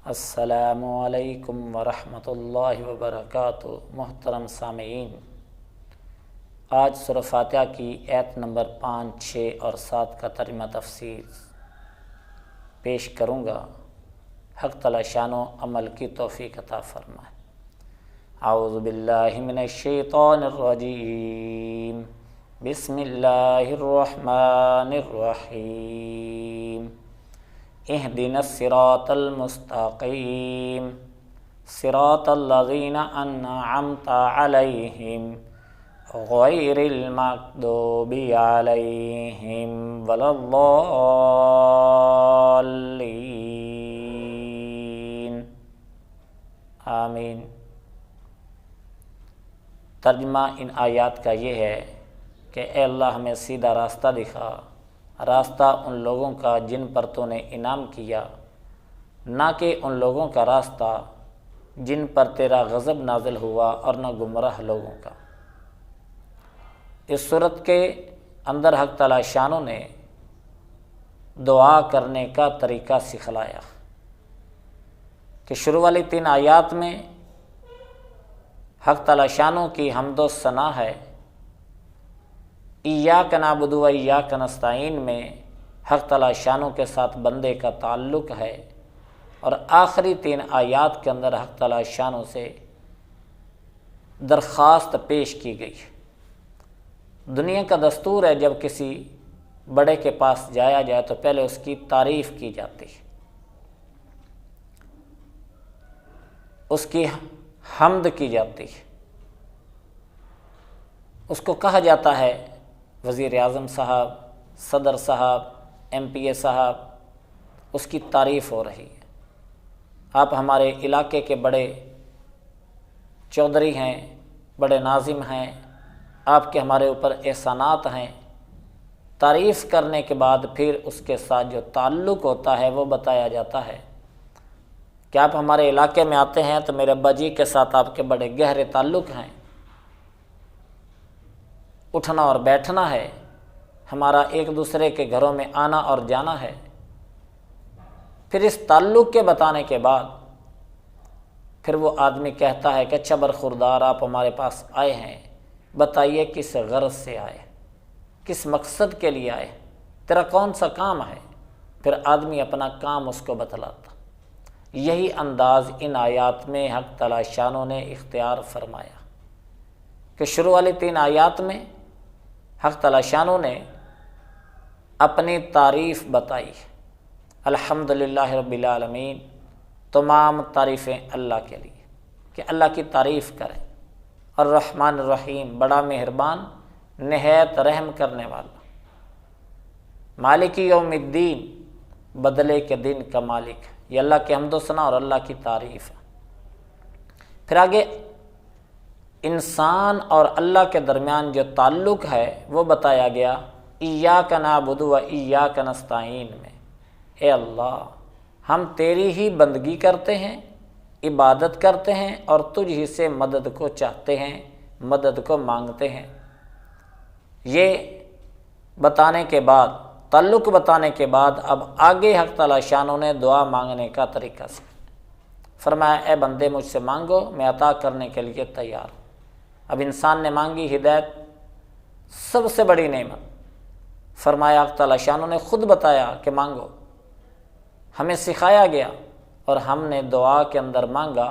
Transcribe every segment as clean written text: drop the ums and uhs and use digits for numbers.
السلام علیکم ورحمۃ اللہ وبرکاتہ۔ محترم سامعین، آج سورہ فاتحہ کی آیت نمبر 5، 6 اور 7 کا ترجمہ تفسیر پیش کروں گا۔ حق تعالی شان و عمل کی توفیق عطا فرمائے۔ اعوذ باللہ من الشیطان الرجیم، بسم اللہ الرحمن الرحیم۔ اہدنا الصراط المستقیم صراط الذین انعمت علیہم غیر المغضوب علیہم ولا الضالین، آمین۔ ترجمہ ان آیات کا یہ ہے کہ اے اللہ ہمیں سیدھا راستہ دکھا، راستہ ان لوگوں کا جن پر تو نے انعام کیا، نہ کہ ان لوگوں کا راستہ جن پر تیرا غضب نازل ہوا، اور نہ گمراہ لوگوں کا۔ اس صورت کے اندر حق تعالی شانوں نے دعا کرنے کا طریقہ سکھلایا کہ شروع والی 3 آیات میں حق تعالی شانوں کی حمد و ثنا ہے۔ ایاک نعبد و ایاک نستعین میں حق تعالی شانوں کے ساتھ بندے کا تعلق ہے، اور آخری 3 آیات کے اندر حق تعالی شانوں سے درخواست پیش کی گئی۔ دنیا کا دستور ہے جب کسی بڑے کے پاس جایا جائے تو پہلے اس کی تعریف کی جاتی ہے، اس کی حمد کی جاتی ہے، اس کو کہا جاتا ہے وزیر اعظم صاحب، صدر صاحب، MP صاحب، اس کی تعریف ہو رہی ہے۔ آپ ہمارے علاقے کے بڑے چودھری ہیں، بڑے ناظم ہیں، آپ کے ہمارے اوپر احسانات ہیں۔ تعریف کرنے کے بعد پھر اس کے ساتھ جو تعلق ہوتا ہے وہ بتایا جاتا ہے کہ آپ ہمارے علاقے میں آتے ہیں تو میرے ابا جی کے ساتھ آپ کے بڑے گہرے تعلق ہیں، اٹھنا اور بیٹھنا ہے، ہمارا ایک دوسرے کے گھروں میں آنا اور جانا ہے۔ پھر اس تعلق کے بتانے کے بعد پھر وہ آدمی کہتا ہے کہ اچھا برخوردار آپ ہمارے پاس آئے ہیں، بتائیے کس غرض سے آئے، کس مقصد کے لیے آئے، تیرا کون سا کام ہے؟ پھر آدمی اپنا کام اس کو بتلاتا۔ یہی انداز ان آیات میں حق تعالی شانوں نے اختیار فرمایا کہ شروع والی 3 آیات میں حق تعالی شانوں نے اپنی تعریف بتائی۔ الحمدللہ رب العالمین، تمام تعریفیں اللہ کے لیے کہ اللہ کی تعریف کریں۔ الرحمن الرحیم، بڑا مہربان، نہایت رحم کرنے والا۔ مالک یوم الدین، بدلے کے دن کا مالک۔ یہ اللہ کے حمد و ثنا اور اللہ کی تعریف ہے۔ پھر آگے انسان اور اللہ کے درمیان جو تعلق ہے وہ بتایا گیا۔ ایاک نعبد و ایاک نستعین میں، اے اللہ ہم تیری ہی بندگی کرتے ہیں، عبادت کرتے ہیں، اور تجھ ہی سے مدد کو چاہتے ہیں، مدد کو مانگتے ہیں۔ یہ بتانے کے بعد، تعلق بتانے کے بعد، اب آگے حق تعالی شانوں نے دعا مانگنے کا طریقہ سکھایا۔ فرمایا اے بندے مجھ سے مانگو، میں عطا کرنے کے لیے تیار ہوں۔ اب انسان نے مانگی ہدایت، سب سے بڑی نعمت۔ فرمایا حق تعالی شانوں نے خود بتایا کہ مانگو، ہمیں سکھایا گیا، اور ہم نے دعا کے اندر مانگا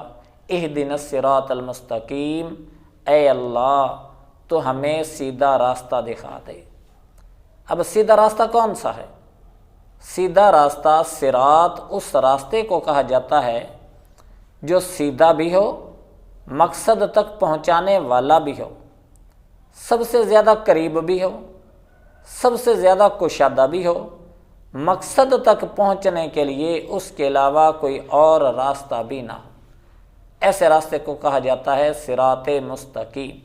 اہدنا الصراط المستقیم، اے اللہ تو ہمیں سیدھا راستہ دکھا دے۔ اب سیدھا راستہ کون سا ہے؟ سیدھا راستہ صراط اس راستے کو کہا جاتا ہے جو سیدھا بھی ہو، مقصد تک پہنچانے والا بھی ہو، سب سے زیادہ قریب بھی ہو، سب سے زیادہ کشادہ بھی ہو، مقصد تک پہنچنے کے لیے اس کے علاوہ کوئی اور راستہ بھی نہ ہو۔ ایسے راستے کو کہا جاتا ہے صراط مستقیم۔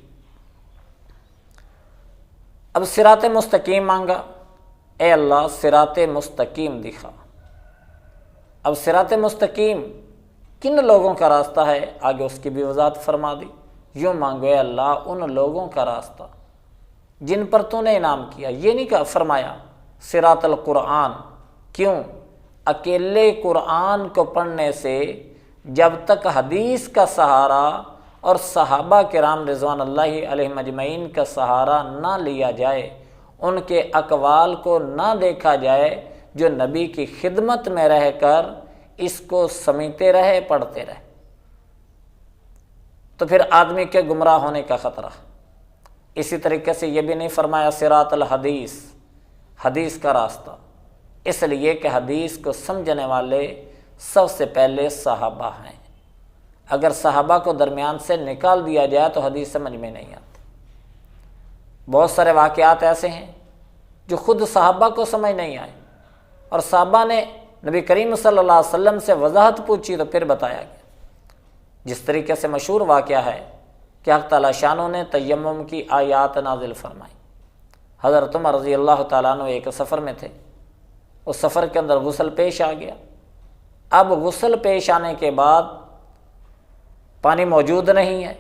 اب صراط مستقیم مانگا، اے اللہ صراط مستقیم دکھا۔ اب صراط مستقیم کن لوگوں کا راستہ ہے؟ آگے اس کی بھی وضاحت فرما دی۔ یوں مانگو اے اللہ ان لوگوں کا راستہ جن پر تو نے انعام کیا۔ یہ نہیں کہا فرمایا صراط القرآن، کیوں؟ اکیلے قرآن کو پڑھنے سے جب تک حدیث کا سہارا اور صحابہ کرام رضوان اللہ علیہم اجمعین کا سہارا نہ لیا جائے، ان کے اقوال کو نہ دیکھا جائے جو نبی کی خدمت میں رہ کر اس کو سمجھتے رہے، پڑھتے رہے، تو پھر آدمی کے گمراہ ہونے کا خطرہ۔ اسی طریقے سے یہ بھی نہیں فرمایا صراط الحدیث، حدیث کا راستہ، اس لیے کہ حدیث کو سمجھنے والے سب سے پہلے صحابہ ہیں۔ اگر صحابہ کو درمیان سے نکال دیا جائے تو حدیث سمجھ میں نہیں آتی۔ بہت سارے واقعات ایسے ہیں جو خود صحابہ کو سمجھ نہیں آئے، اور صحابہ نے نبی کریم صلی اللہ علیہ وسلم سے وضاحت پوچھی تو پھر بتایا گیا۔ جس طریقے سے مشہور واقعہ ہے کہ حق تعالیٰ شانوں نے تیمم کی آیات نازل فرمائی۔ حضرت عمر رضی اللہ تعالیٰ عنہ ایک سفر میں تھے، اس سفر کے اندر غسل پیش آ گیا۔ اب غسل پیش آنے کے بعد پانی موجود نہیں ہے،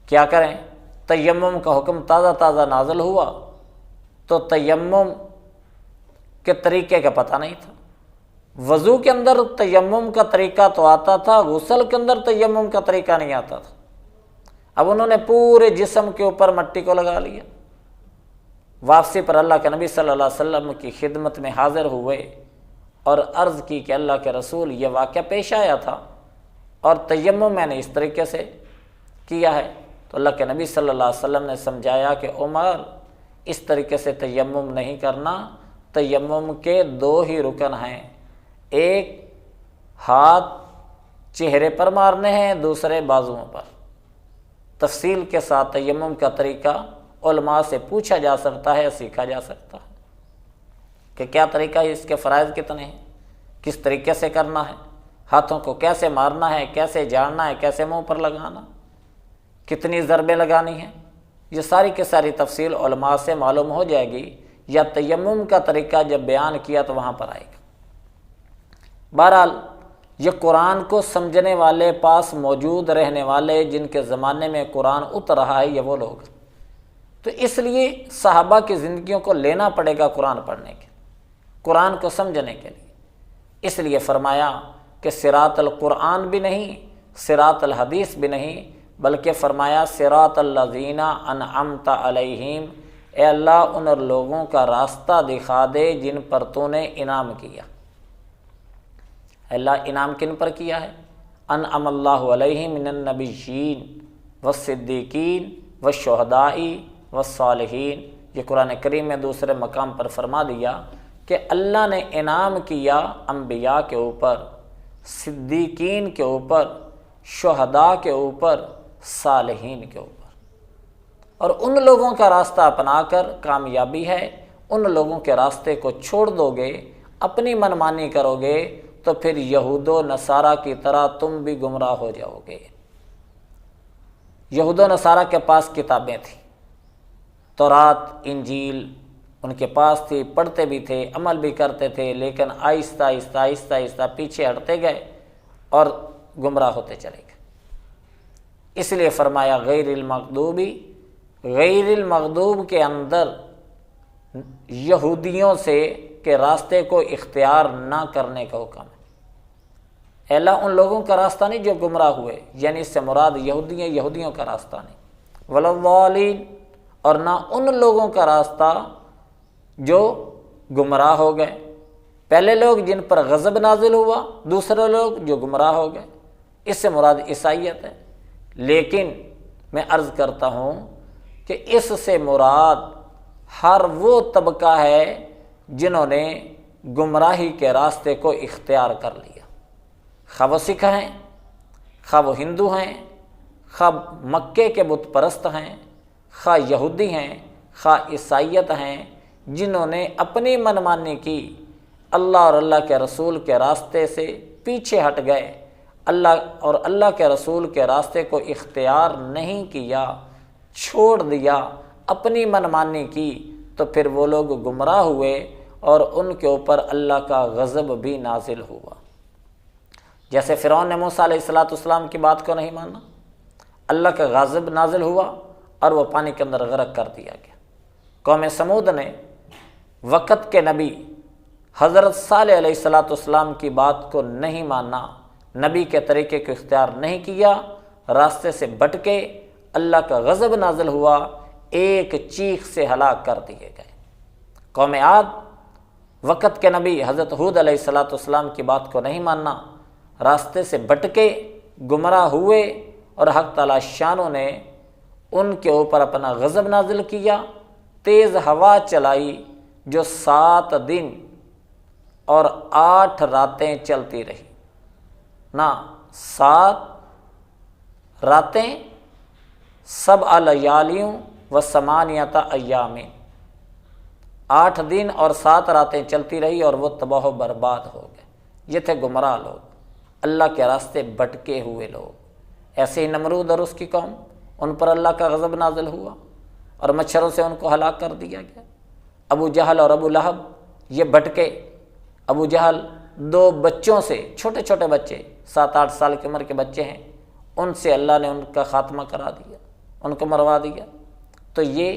کیا کریں؟ تیمم کا حکم تازہ تازہ نازل ہوا تو تیمم کے طریقے کا پتہ نہیں تھا۔ وضو کے اندر تیمم کا طریقہ تو آتا تھا، غسل کے اندر تیمم کا طریقہ نہیں آتا تھا۔ اب انہوں نے پورے جسم کے اوپر مٹی کو لگا لیا۔ واپسی پر اللہ کے نبی صلی اللہ علیہ وسلم کی خدمت میں حاضر ہوئے اور عرض کی کہ اللہ کے رسول یہ واقعہ پیش آیا تھا اور تیمم میں نے اس طریقے سے کیا ہے، تو اللہ کے نبی صلی اللہ علیہ وسلم نے سمجھایا کہ عمر اس طریقے سے تیمم نہیں کرنا، تیمم کے دو ہی رکن ہیں، ایک ہاتھ چہرے پر مارنے ہیں، دوسرے بازوؤں پر۔ تفصیل کے ساتھ تیمم کا طریقہ علماء سے پوچھا جا سکتا ہے، سیکھا جا سکتا ہے کہ کیا طریقہ ہے، اس کے فرائض کتنے ہیں، کس طریقے سے کرنا ہے، ہاتھوں کو کیسے مارنا ہے، کیسے جاڑنا ہے، کیسے منہ پر لگانا، کتنی ضربیں لگانی ہیں، یہ ساری کی ساری تفصیل علماء سے معلوم ہو جائے گی، یا تیمم کا طریقہ جب بیان کیا تو وہاں پر آئے گا۔ بہرحال یہ قرآن کو سمجھنے والے، پاس موجود رہنے والے، جن کے زمانے میں قرآن اتر رہا ہے، یہ وہ لوگ، تو اس لیے صحابہ کی زندگیوں کو لینا پڑے گا قرآن پڑھنے کے، قرآن کو سمجھنے کے لیے۔ اس لیے فرمایا کہ صراط القرآن بھی نہیں، صراط الحدیث بھی نہیں، بلکہ فرمایا صراط الذین انعمت علیہم، اے اللہ ان لوگوں کا راستہ دکھا دے جن پر تو نے انعام کیا۔ اللہ انعام کن پر کیا ہے؟ انعم اللہ علیہم من النبیین والصدیقین والشہداء والصالحین۔ یہ قرآن کریم میں دوسرے مقام پر فرما دیا کہ اللہ نے انعام کیا انبیاء کے اوپر، صدیقین کے اوپر، شہداء کے اوپر، صالحین کے اوپر، اور ان لوگوں کا راستہ اپنا کر کامیابی ہے۔ ان لوگوں کے راستے کو چھوڑ دو گے، اپنی منمانی کرو گے تو پھر یہود و نصارہ کی طرح تم بھی گمراہ ہو جاؤ گے۔ یہود و نصارہ کے پاس کتابیں تھیں، تورات، انجیل ان کے پاس تھی، پڑھتے بھی تھے، عمل بھی کرتے تھے، لیکن آہستہ آہستہ آہستہ آہستہ پیچھے ہٹتے گئے اور گمراہ ہوتے چلے گئے۔ اس لیے فرمایا غیر المغضوب کے اندر یہودیوں سے کے راستے کو اختیار نہ کرنے کا حکم ہے۔ اللہ ان لوگوں کا راستہ نہیں جو گمراہ ہوئے، یعنی اس سے مراد یہودیوں کا راستہ نہیں، والضالین، اور نہ ان لوگوں کا راستہ جو گمراہ ہو گئے۔ پہلے لوگ جن پر غضب نازل ہوا، دوسرے لوگ جو گمراہ ہو گئے، اس سے مراد عیسائیت ہے۔ لیکن میں عرض کرتا ہوں کہ اس سے مراد ہر وہ طبقہ ہے جنہوں نے گمراہی کے راستے کو اختیار کر لیا، خواہ وہ سکھ ہیں، خواہ وہ ہندو ہیں، خواہ مکے کے بت پرست ہیں، خواہ یہودی ہیں، خواہ عیسائیت ہیں، جنہوں نے اپنی منمانی کی، اللہ اور اللہ کے رسول کے راستے سے پیچھے ہٹ گئے، اللہ کے رسول کے راستے کو اختیار نہیں کیا، چھوڑ دیا، اپنی منمانی کی، تو پھر وہ لوگ گمراہ ہوئے اور ان کے اوپر اللہ کا غضب بھی نازل ہوا۔ جیسے فرعون نے موسیٰ علیہ السلام کی بات کو نہیں مانا، اللہ کا غضب نازل ہوا اور وہ پانی کے اندر غرق کر دیا گیا۔ قوم سمود نے وقت کے نبی حضرت صالح علیہ السلام کی بات کو نہیں مانا، نبی کے طریقے کو اختیار نہیں کیا، راستے سے بھٹکے، اللہ کا غضب نازل ہوا، ایک چیخ سے ہلاک کر دیے گئے۔ قوم عاد وقت کے نبی حضرت ہود علیہ السلام کی بات کو نہیں ماننا، راستے سے بھٹکے، گمراہ ہوئے، اور حق تعالیٰ شانوں نے ان کے اوپر اپنا غضب نازل کیا، تیز ہوا چلائی جو 7 دن اور 8 راتیں چلتی رہی۔ نہ 7 راتیں، 7 لیالیوں و 8 ایام، 8 دن اور 7 راتیں چلتی رہی اور وہ تباہ و برباد ہو گئے۔ یہ تھے گمراہ لوگ، اللہ کے راستے بھٹکے ہوئے لوگ۔ ایسے ہی نمرود اور اس کی قوم، ان پر اللہ کا غضب نازل ہوا اور مچھروں سے ان کو ہلاک کر دیا گیا۔ ابو جہل اور ابو لہب یہ بھٹکے۔ ابو جہل 2 بچوں سے، چھوٹے چھوٹے بچے، 7-8 سال کی عمر کے بچے ہیں، ان سے اللہ نے ان کا خاتمہ کرا دیا، ان کو مروا دیا۔ تو یہ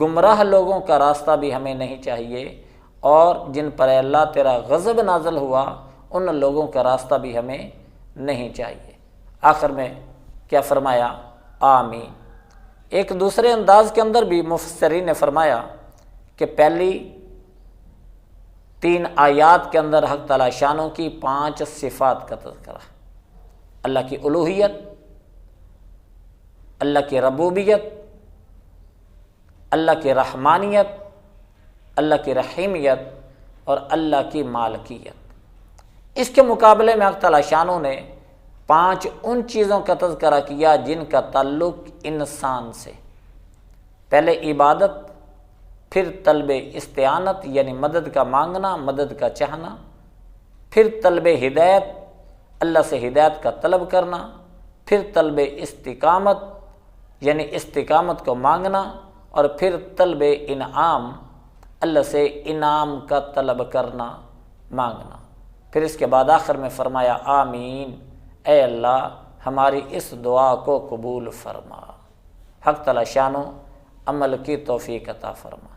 گمراہ لوگوں کا راستہ بھی ہمیں نہیں چاہیے، اور جن پر اللہ تیرا غضب نازل ہوا ان لوگوں کا راستہ بھی ہمیں نہیں چاہیے۔ آخر میں کیا فرمایا؟ آمین۔ ایک دوسرے انداز کے اندر بھی مفسرین نے فرمایا کہ پہلی 3 آیات کے اندر حق تعالیٰ شانوں کی 5 صفات کا تذکرہ، اللہ کی الوہیت، اللہ کی ربوبیت، اللہ کی رحمانیت، اللہ کی رحیمیت اور اللہ کی مالکیت۔ اس کے مقابلے میں حق تعالیٰ شانوں نے 5 ان چیزوں کا تذکرہ کیا جن کا تعلق انسان سے۔ پہلے عبادت، پھر طلب استعانت یعنی مدد کا مانگنا، مدد کا چاہنا، پھر طلب ہدایت، اللہ سے ہدایت کا طلب کرنا، پھر طلب استقامت یعنی استقامت کو مانگنا، اور پھر طلب انعام، اللہ سے انعام کا طلب کرنا، مانگنا۔ پھر اس کے بعد آخر میں فرمایا آمین، اے اللہ ہماری اس دعا کو قبول فرما۔ حق تعالیٰ شانو عمل کی توفیق عطا فرما۔